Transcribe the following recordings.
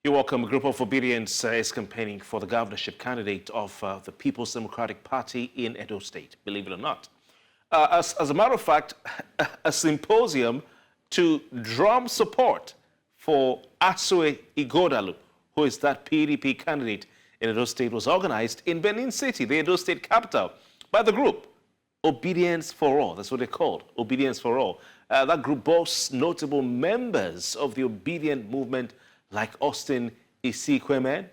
You're welcome. A group of Obidient is campaigning for the governorship candidate of the People's Democratic Party in Edo State, believe it or not. As a matter of fact, a symposium to drum support for Asue Ighodalo, who is that PDP candidate in Edo State, was organized in Benin City, the Edo State capital, by the group Obedience for All. That's what they're called, Obedience for All. That group boasts notable members of the Obedient movement like Austin Isikwemen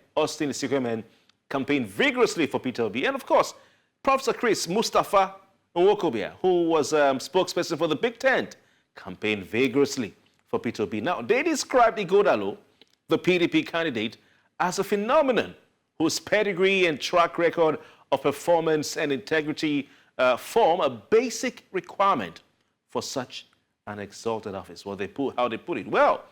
campaigned vigorously for Peter Obi. And of course, Professor Chris Mustafa Nwokobia, who was spokesperson for the Big Tent, campaigned vigorously for Peter Obi. Now, they described Ighodalo, the PDP candidate, as a phenomenon whose pedigree and track record of performance and integrity form a basic requirement for such an exalted office. How they put it? Well,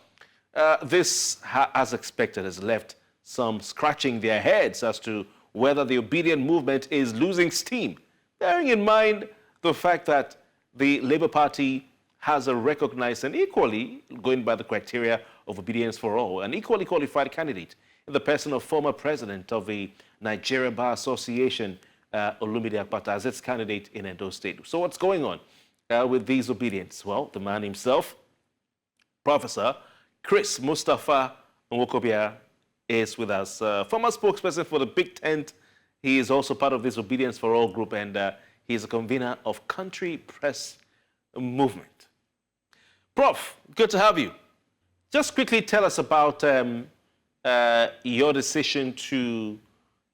this, as expected, has left some scratching their heads as to whether the Obedient movement is losing steam, bearing in mind the fact that the Labour Party has a recognized and equally, going by the criteria of Obedience for All, an equally qualified candidate in the person of former president of the Nigeria Bar Association, Olumide Akpata, as its candidate in Edo State. So what's going on with these Obedients? Well, the man himself, Professor Chris Mustafa Nwokobia, is with us. Former spokesperson for the Big Tent. He is also part of this Obedience for All group, and he's a convener of Country Press Movement. Prof, good to have you. Just quickly tell us about your decision to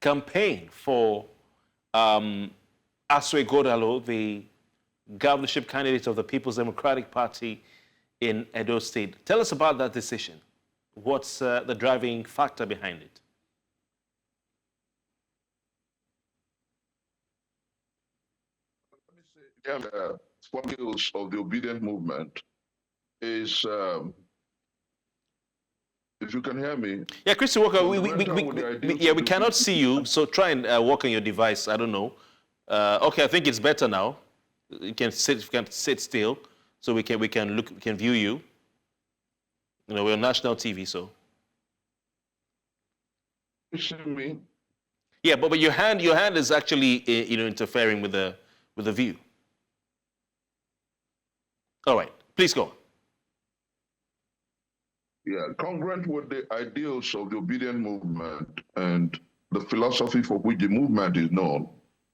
campaign for Asue Ighodalo, the governorship candidate of the People's Democratic Party in Edo State. Tell us about that decision. What's the driving factor behind it? Let me say, the fundamentals of the Obedient movement is, if you can hear me. Yeah, Christy Walker, we cannot see you, so try and walk on your device. I don't know. Okay, I think it's better now. You can sit still, so we can view you. You know, we're on national TV, so. You see me? Yeah, but your hand is actually interfering with the view. All right, please go on. Yeah, congruent with the ideals of the Obedient movement and the philosophy for which the movement is known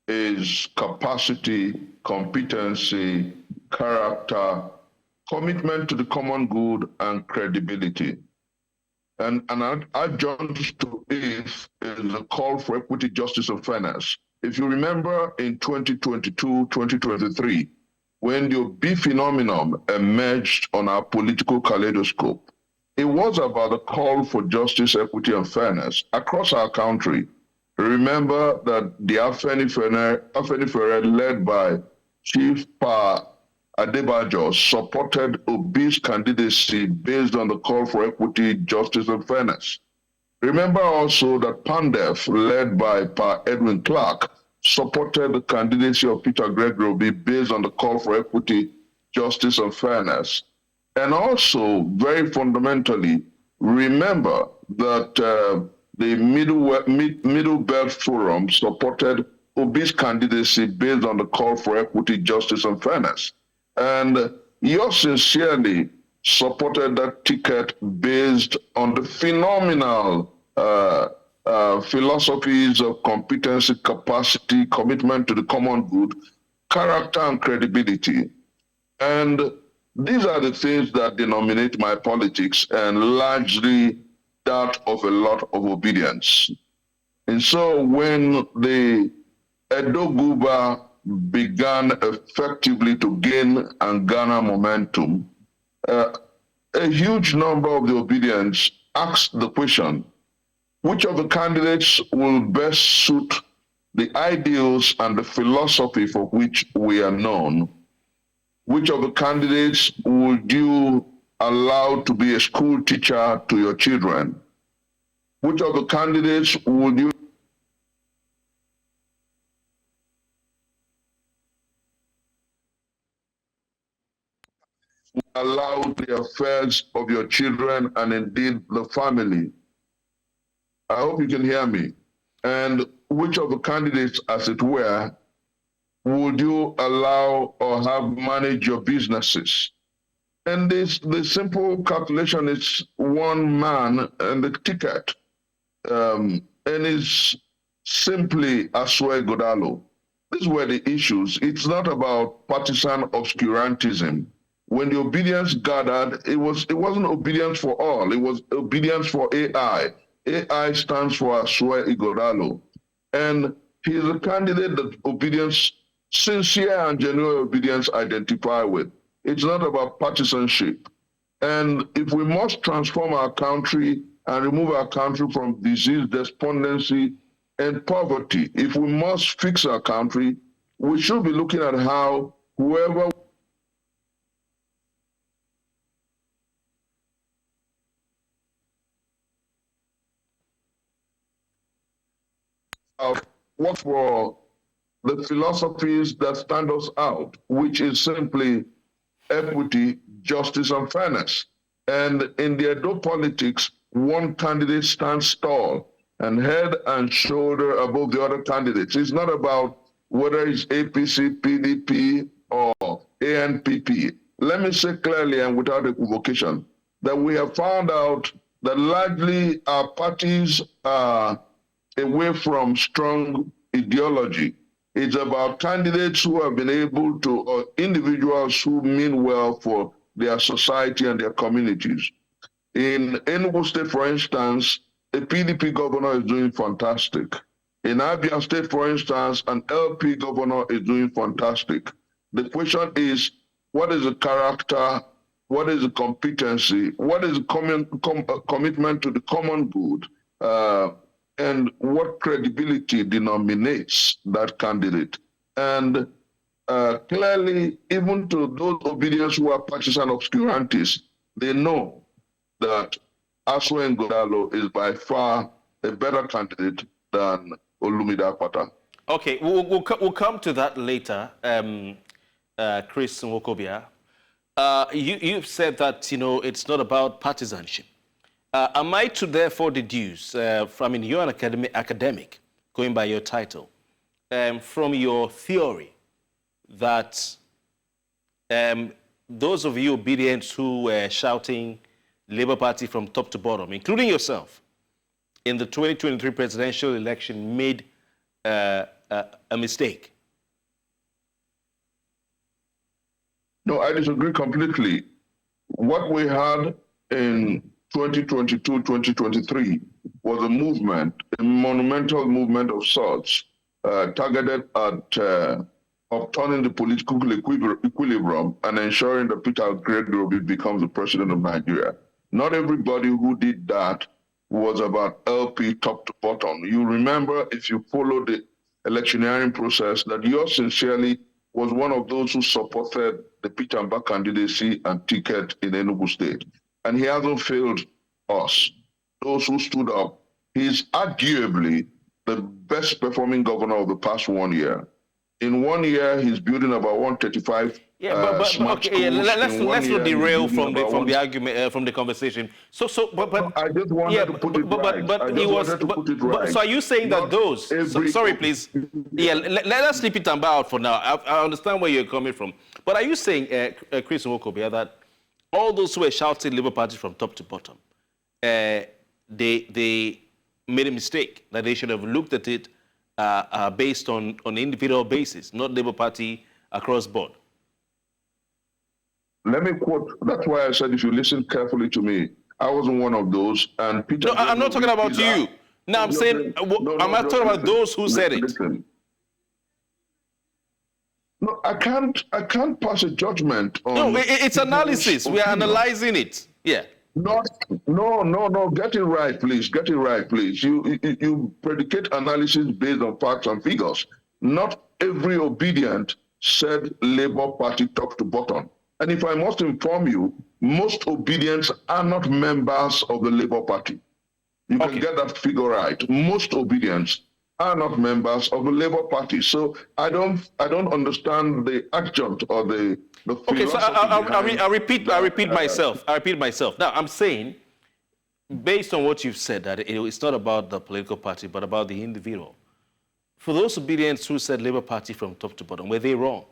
is capacity, competency, character, commitment to the common good, and credibility. And an adjunct to it is a call for equity, justice, and fairness. If you remember in 2022, 2023, when the Obi phenomenon emerged on our political kaleidoscope, it was about the call for justice, equity, and fairness across our country. Remember that the Afenifere, led by Chief Pa Adebajo, supported Obi's candidacy based on the call for equity, justice, and fairness. Remember also that PANDEF, led by Pa Edwin Clark, supported the candidacy of Peter Gregory Obi based on the call for equity, justice, and fairness. And also, very fundamentally, remember that the Middle Belt Forum supported Obi's candidacy based on the call for equity, justice, and fairness. And yours sincerely supported that ticket based on the phenomenal philosophies of competency, capacity, commitment to the common good, character, and credibility. And these are the things that denominate my politics, and largely that of a lot of obedience. And so when the Edo Guba began effectively to gain and garner momentum, a huge number of the obedience asked the question, which of the candidates will best suit the ideals and the philosophy for which we are known? Which of the candidates would you allow to be a school teacher to your children? Which of the candidates would you allow the affairs of your children and indeed the family? I hope you can hear me. And which of the candidates, as it were, would you allow or have manage your businesses? And the simple calculation is one man and the ticket. And it's simply Asue Godalo. These were the issues. It's not about partisan obscurantism. When the obedience gathered, it wasn't obedience for all. It was obedience for AI. AI stands for Asue Igodalo. And he is a candidate that obedience, sincere and genuine obedience identify with. It's not about partisanship. And if we must transform our country and remove our country from disease, despondency, and poverty, if we must fix our country, we should be looking at how whoever work for the philosophies that stand us out, which is simply equity, justice, and fairness. And in the Edo politics, one candidate stands tall and head and shoulder above the other candidates. It's not about whether it's APC, PDP, or ANPP. Let me say clearly and without equivocation that we have found out that largely our parties are away from strong ideology. It's about candidates who have been able to, or individuals who mean well for their society and their communities. In Enugu State, for instance, a PDP governor is doing fantastic. In Abia State, for instance, an LP governor is doing fantastic. The question is, what is the character? What is the competency? What is the commitment to the common good? And what credibility denominates that candidate? And clearly, even to those obedience who are partisan obscurantists, they know that Asue Godalo is by far a better candidate than Olumide Akpata. Okay, we'll come to that later, Chris Nwokobia. You've said that, it's not about partisanship. Am I to therefore deduce, you're an academic, going by your title, from your theory, that those of you obedient who were shouting Labour Party from top to bottom, including yourself, in the 2023 presidential election made a mistake? No, I disagree completely. What we had in 2022, 2023 was a movement, a monumental movement of sorts, targeted at upturning the political equilibrium and ensuring that Peter Gregory becomes the president of Nigeria. Not everybody who did that was about LP top to bottom. You remember, if you follow the electioneering process, that yours sincerely was one of those who supported the Peter Mbah candidacy and ticket in Enugu State. And he hasn't failed us, those who stood up. He's arguably the best performing governor of the past 1 year. In 1 year, he's building about 135 smart schools. Let's not derail from the argument, from the conversation. So, I just wanted to put it right. So are you saying that those? Sorry, please. Let's leave it out for now. I understand where you're coming from, but are you saying, Chris Nwokobia, that all those who were shouting Labour Party from top to bottom, they made a mistake, that they should have looked at it based on an individual basis, not Labour Party across board? Let me quote, that's why I said if you listen carefully to me, I wasn't one of those. And Peter. No, I'm not talking about you. No, I'm saying, I'm not talking about those who said it. Listen. No, I can't pass a judgment on. No, it's analysis. We are analyzing it. Yeah. No, get it right, please. Get it right, please. You predicate analysis based on facts and figures. Not every obedient said Labour Party top to bottom. And if I must inform you, most obedients are not members of the Labour Party. You can get that figure right. Most obedients are not members of the Labour Party. So I don't understand the adjunct or the okay, so I repeat myself. Now I'm saying Based on what you've said, that it's not about the political party, but about the individual. For those Obedients who said Labour Party from top to bottom, were they wrong?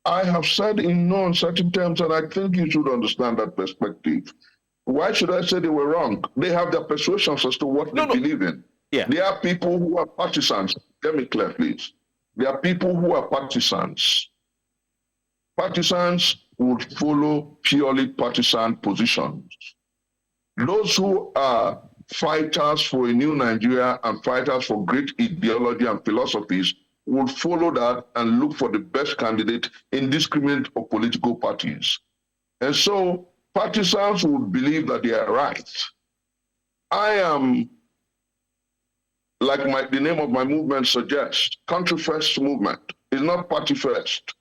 I have said in no uncertain terms, and I think you should understand that perspective. Why should I say they were wrong? They have their persuasions as to what they believe in. Yeah. There are people who are partisans. Get me clear, please. There are people who are partisans. Partisans would follow purely partisan positions. Those who are fighters for a new Nigeria and fighters for great ideology and philosophies would follow that and look for the best candidate indiscriminate of political parties. And so partisans would believe that they are right. I am, like the name of my movement suggests, country first movement. It's not party first.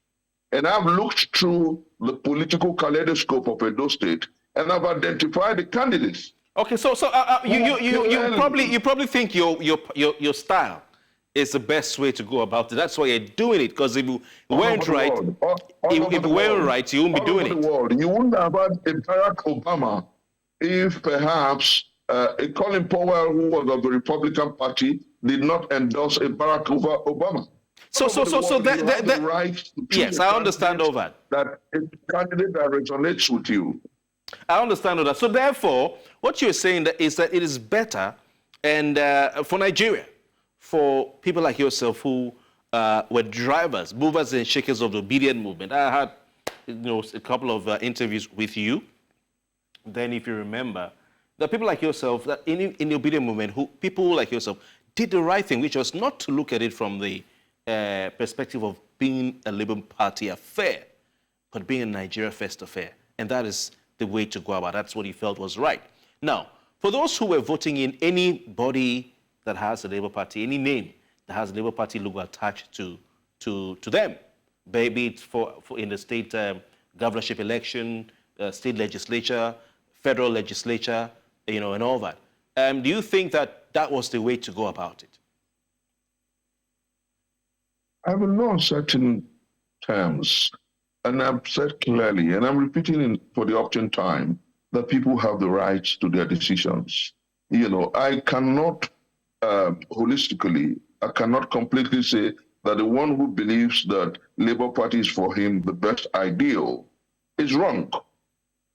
And I've looked through the political kaleidoscope of Edo State and I've identified the candidates. Okay, so you probably think your style is the best way to go about it. That's why you're doing it. Because if you weren't right, if you weren't right, you wouldn't be doing it. You wouldn't have had a Barack Obama if perhaps a Colin Powell, who was of the Republican Party, did not endorse a Barack Obama. Yes, I understand all that. That a candidate that resonates with you. I understand all that. So therefore, what you're saying is that it is better and for Nigeria, for people like yourself who were drivers, movers and shakers of the Obidient movement. I had a couple of interviews with you. Then if you remember, there are people like yourself that in the Obidient movement, people like yourself did the right thing, which was not to look at it from the perspective of being a Labour Party affair, but being a Nigeria first affair. And that is the way to go about it. That's what he felt was right. Now, for those who were voting in anybody that has a Labour Party, any name that has a Labour Party logo attached to them, maybe it's for in the state governorship election, state legislature, federal legislature, and all that. Do you think that that was the way to go about it? I have in no uncertain terms, and I've said clearly, and I'm repeating it for the option time, that people have the rights to their decisions. I cannot holistically, I cannot completely say that the one who believes that Labour Party is for him the best ideal is wrong.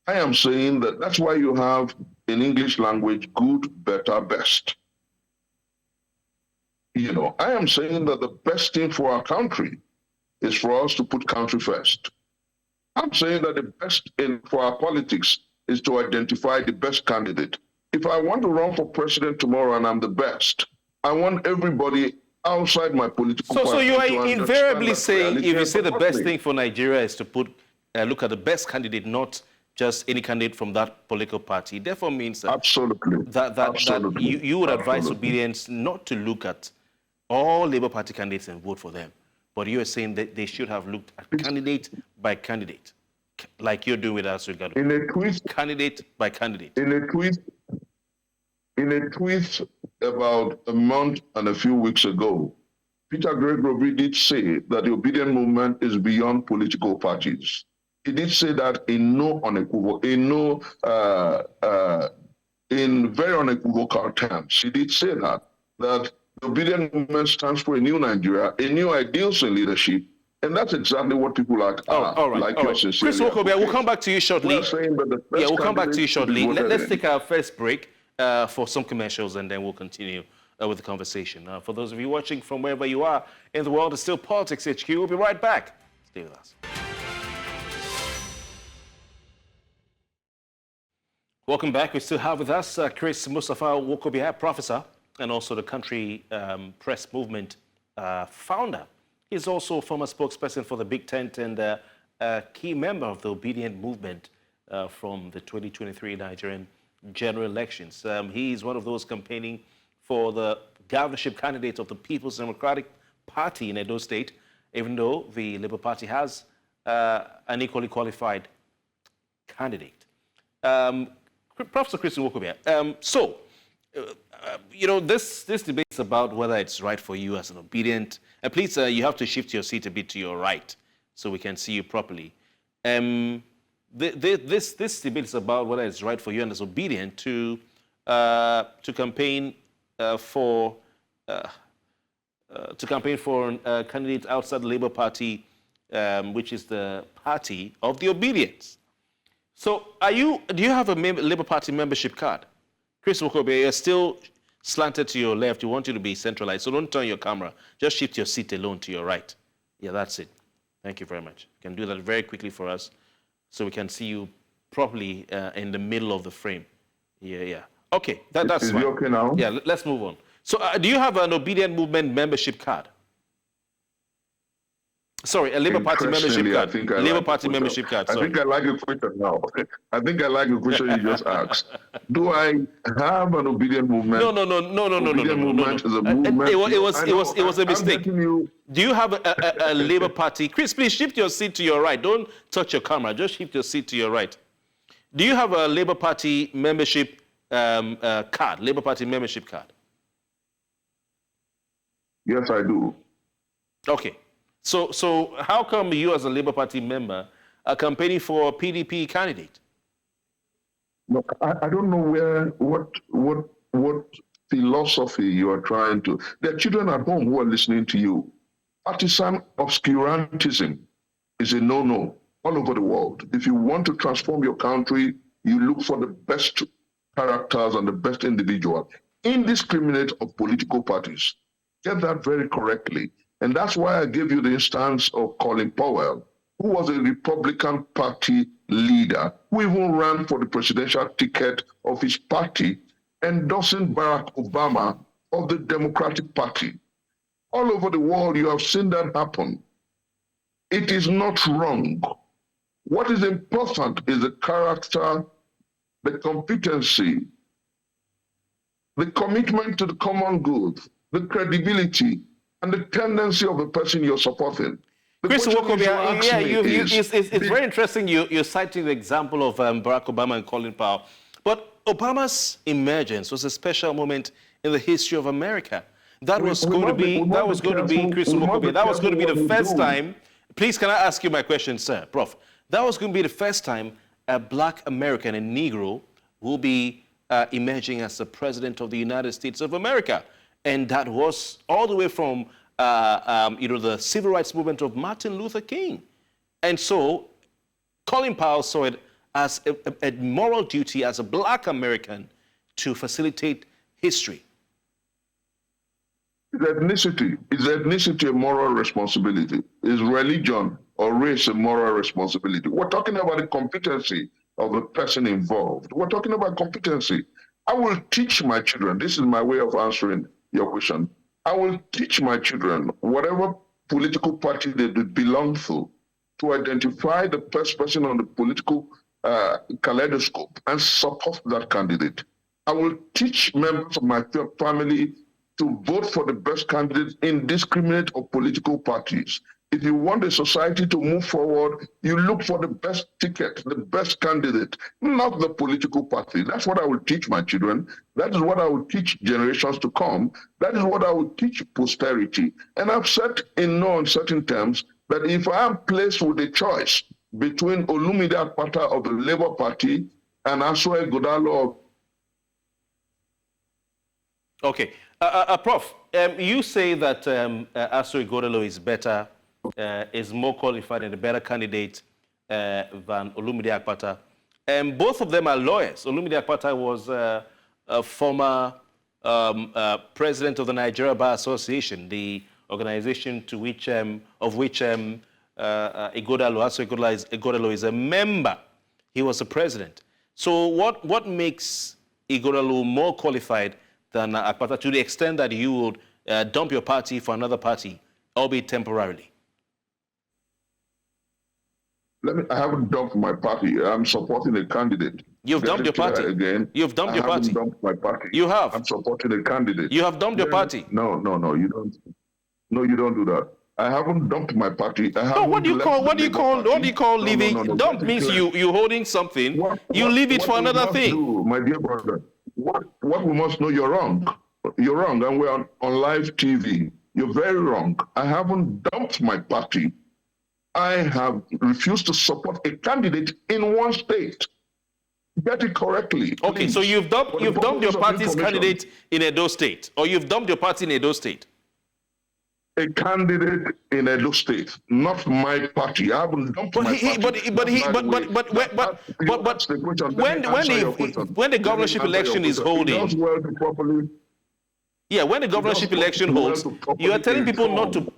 I am saying that that's why you have in English language good, better, best. I am saying that the best thing for our country is for us to put country first. I'm saying that the best thing for our politics is to identify the best candidate. If I want to run for president tomorrow and I'm the best, I want everybody outside my political party. So you are invariably saying, if you say the best thing for Nigeria is to look at the best candidate, not just any candidate from that political party, therefore means that absolutely that you would advise Obedience not to look at all Labour Party candidates and vote for them. But you are saying that they should have looked at candidate by candidate, like you're doing with us, regardless. In a tweet, candidate by candidate. In a tweet about a month and a few weeks ago, Peter Gregory did say that the Obidient movement is beyond political parties. He did say that in very unequivocal terms. He did say that the Obidient movement stands for a new Nigeria, a new ideals in leadership, and that's exactly what people like yours. Chris Nwokobia, we'll come back to you shortly. We'll come back to you shortly. Let's take our first break for some commercials, and then we'll continue with the conversation. For those of you watching from wherever you are in the world, it's still Politics HQ. We'll be right back. Stay with us. Welcome back. We still have with us Chris Nwokobia, professor, and also the country press movement founder. He's also a former spokesperson for the Big Tent and a key member of the Obidient movement from the 2023 Nigerian general elections. He is one of those campaigning for the governorship candidate of the People's Democratic Party in Edo State, even though the Labour Party has an equally qualified candidate. Professor Chris Nwokobia, this debate is about whether it's right for you as an Obidient. And please, you have to shift your seat a bit to your right so we can see you properly. this debate is about whether it's right for you and as Obidient to campaign for candidates outside the Labour Party, which is the party of the Obedience. So, do you have a Labour Party membership card? Chris Wokobia, you're still slanted to your left. We want you to be centralized, so don't turn your camera. Just shift your seat alone to your right. Yeah, that's it. Thank you very much. You can do that very quickly for us so we can see you properly in the middle of the frame. Yeah. Okay, that's fine. Is it okay now? Yeah, let's move on. So do you have an Obedient Movement membership card? Sorry, a Labour Party membership card. Labour Party membership card. Sorry. I think I like the question now. I think I like the question you just asked. Do I have an Obedient Movement? No. Obedient Movement is a movement. It was a mistake. Do you have a Labour Party? Chris, please shift your seat to your right. Don't touch your camera. Just shift your seat to your right. Do you have a Labour Party membership card? Labour Party membership card? Yes, I do. Okay. So how come you as a Labour Party member are campaigning for a PDP candidate? No, I don't know what philosophy you are trying to. There are children at home who are listening to you. Partisan obscurantism is a no-no all over the world. If you want to transform your country, you look for the best characters and the best individual, indiscriminate of political parties. Get that very correctly. And that's why I gave you the instance of Colin Powell, who was a Republican Party leader, who even ran for the presidential ticket of his party, endorsing Barack Obama of the Democratic Party. All over the world, you have seen that happen. It is not wrong. What is important is the character, the competency, the commitment to the common good, the credibility, and the tendency of the person you're supporting. Chris Wokobia, it's very interesting you're citing the example of Barack Obama and Colin Powell. But Obama's emergence was a special moment in the history of America. That was going to be Chris Wokobia. That was going to be the first time. Please, can I ask you my question, sir, Prof? That was going to be the first time a Black American, a Negro, will be emerging as the president of the United States of America. And that was all the way from the civil rights movement of Martin Luther King. And so Colin Powell saw it as a moral duty as a Black American to facilitate history. Is ethnicity a moral responsibility? Is religion or race a moral responsibility? We're talking about the competency of the person involved. We're talking about competency. I will teach my children, this is my way of answering your question. I will teach my children, whatever political party they belong to identify the best person on the political kaleidoscope and support that candidate. I will teach members of my family to vote for the best candidate indiscriminate of political parties. If you want a society to move forward, you look for the best ticket, the best candidate, not the political party. That's what I will teach my children. That is what I will teach generations to come. That is what I will teach posterity. And I've said in no uncertain terms that if I am placed with a choice between Olumide Akpata of the Labour Party and Asue Godalo. Okay. Prof, you say that Asue Godalo is better, is more qualified and a better candidate than Olumide Akpata. Both of them are lawyers. Olumide Akpata was a former president of the Nigeria Bar Association, the organization to which, Asue Godalo is a member. He was a president. So what makes Ighodalo more qualified than Akpata to the extent that you would dump your party for another party, albeit temporarily? I haven't dumped my party. I'm supporting a candidate. You've dumped your party? Again. You've dumped your party? I haven't dumped my party. You have? I'm supporting a candidate. You have dumped your party? No, you don't. No, you don't do that. I haven't dumped my party. What do you call leaving? No, dump means you holding something. You leave it for another thing. My dear brother, what we must know, you're wrong. You're wrong, and we're on live TV. You're very wrong. I haven't dumped my party. I have refused to support a candidate in one state. Get it correctly. Okay, please. so you've dumped your party's information. candidate in Edo State, or you've dumped your party in Edo State. A candidate in Edo State, not my party. I haven't dumped my party. When the governorship election is holding, when the governorship election holds, you are telling people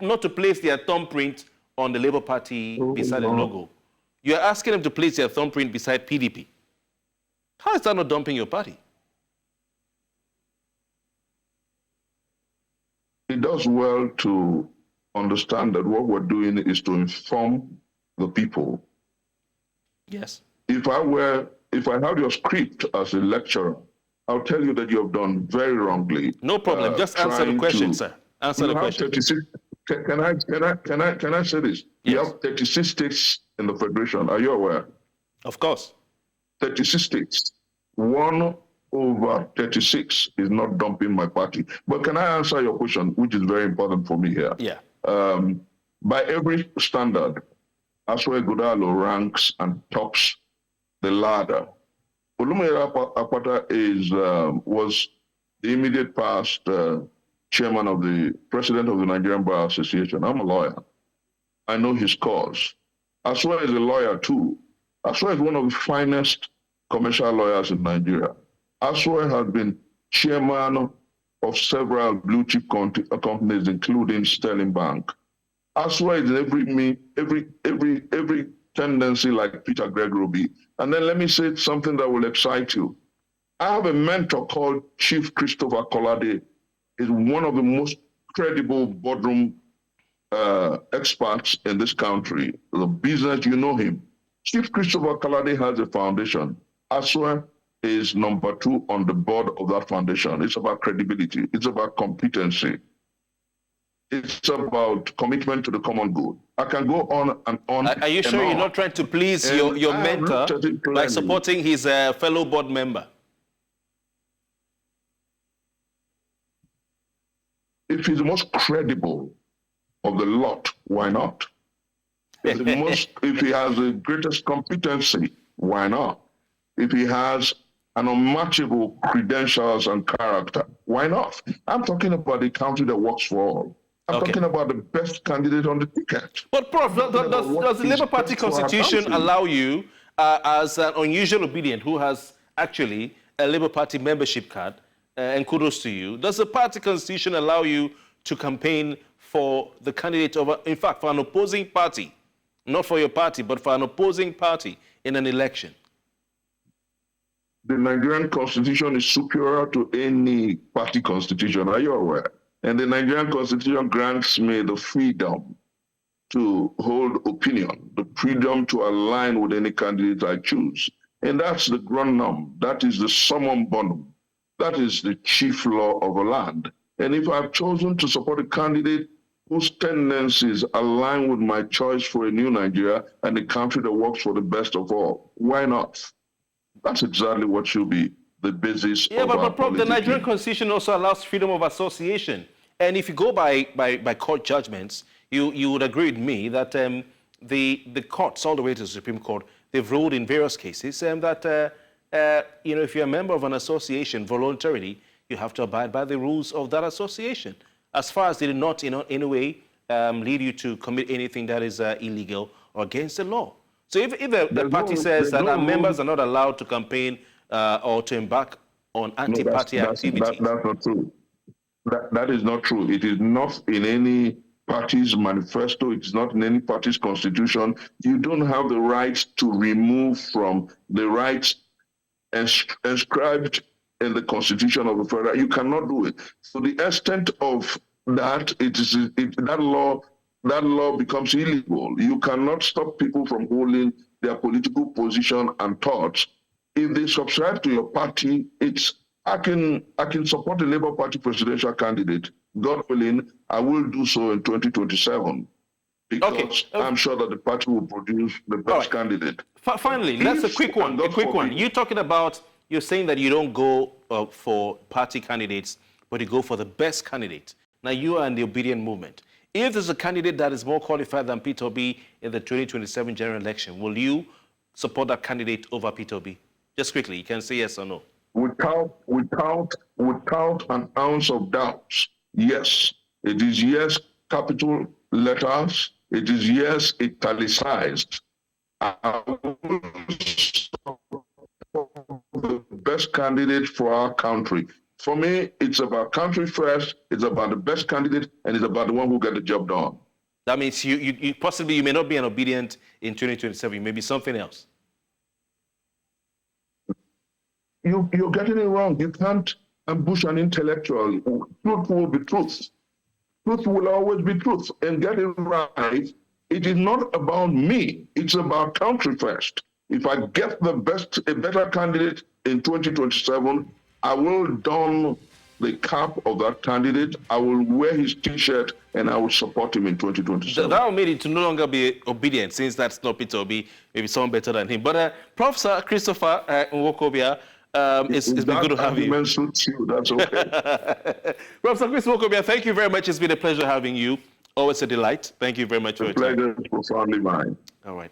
not to place their thumbprint on the Labour Party beside the logo. You are asking them to place their thumbprint beside PDP. How is that not dumping your party? It does well to understand that what we're doing is to inform the people. Yes. If I had your script as a lecturer, I'll tell you that you have done very wrongly. No problem. Just answer the question, sir. Answer the question. Can I say this? Yes. You have 36 states in the federation. Are you aware? Of course. 36 states. 1 over 36 is not dumping my party. But can I answer your question, which is very important for me here? Yeah. By every standard, Aswe Godalo ranks and tops the ladder. Olumide Akpata was the immediate past chairman of the president of the Nigerian Bar Association. I'm a lawyer. I know his cause. Aswe is a lawyer too. Aswe is one of the finest commercial lawyers in Nigeria. Aswe has been chairman of several blue chip companies, including Sterling Bank. Aswe is every tendency like Peter Gregory. And then let me say something that will excite you. I have a mentor called Chief Christopher Kolade. He's one of the most credible boardroom experts in this country. The business, you know him. Chief Christopher Kolade has a foundation. Aswe is number 2 on the board of that foundation. It's about credibility. It's about competency. It's about commitment to the common good. I can go on and on. Are you sure you're not trying to please your mentor by supporting his fellow board member? If he's the most credible of the lot, why not? If he has the greatest competency, why not? If he has an unmatchable credentials and character, why not? I'm talking about a country that works for all. I'm talking about the best candidate on the ticket. But Prof, does the Labour Party constitution allow you, as an unusual Obidient who has actually a Labour Party membership card, and kudos to you, does the party constitution allow you to campaign for the candidate of, in fact, for an opposing party, not for your party, but for an opposing party in an election? The Nigerian constitution is superior to any party constitution. Are you aware? And the Nigerian constitution grants me the freedom to hold opinion, the freedom to align with any candidate I choose. And that's the grundum. That is the summum bonum. That is the chief law of a land. And if I've chosen to support a candidate whose tendencies align with my choice for a new Nigeria and a country that works for the best of all, why not? That's exactly what should be the basis of our Prof, the Nigerian constitution also allows freedom of association. And if you go by court judgments, you would agree with me that the courts, all the way to the Supreme Court, they've ruled in various cases that if you're a member of an association voluntarily, you have to abide by the rules of that association, as far as they did not in any way lead you to commit anything that is illegal or against the law. So if the party says that members are not allowed to campaign or to embark on anti-party activities. That's not true. That is not true. It is not in any party's manifesto. It's not in any party's constitution. You don't have the right to remove from the rights inscribed in the constitution of the federal. You cannot do it. So the extent of that, that law becomes illegal. You cannot stop people from holding their political position and thoughts. If they subscribe to your party, I can support the Labour Party presidential candidate. God willing, I will do so in 2027 because I'm sure that the party will produce the best candidate. Finally, that's a quick one. You're saying that you don't go for party candidates, but you go for the best candidate. Now, you are in the Obidient movement. if there's a candidate that is more qualified than Peter Obi in the 2027 general election, will you support that candidate over Peter Obi? Just quickly, you can say yes or no. Without an ounce of doubt, yes. It is yes, capital letters. It is yes, italicized. I will support the best candidate for our country. For me, it's about country first, it's about the best candidate, and it's about the one who get the job done. That means you possibly, you may not be an Obidient in 2027, you may be something else. You're getting it wrong. You can't ambush an intellectual. Truth will be truth. Truth will always be truth. And get it right, it is not about me. It's about country first. If I get a better candidate in 2027, I will don the cap of that candidate. I will wear his T-shirt and I will support him in 2027. That will make it to no longer be Obidient, since that's not Peter Obi, maybe someone better than him. But Professor Christopher Nwokobia, it's been good to have you. Suits you. That's okay. Professor Chris Nwokobia, thank you very much. It's been a pleasure having you. Always a delight. Thank you very much for your time. The pleasure is profoundly mine. All right.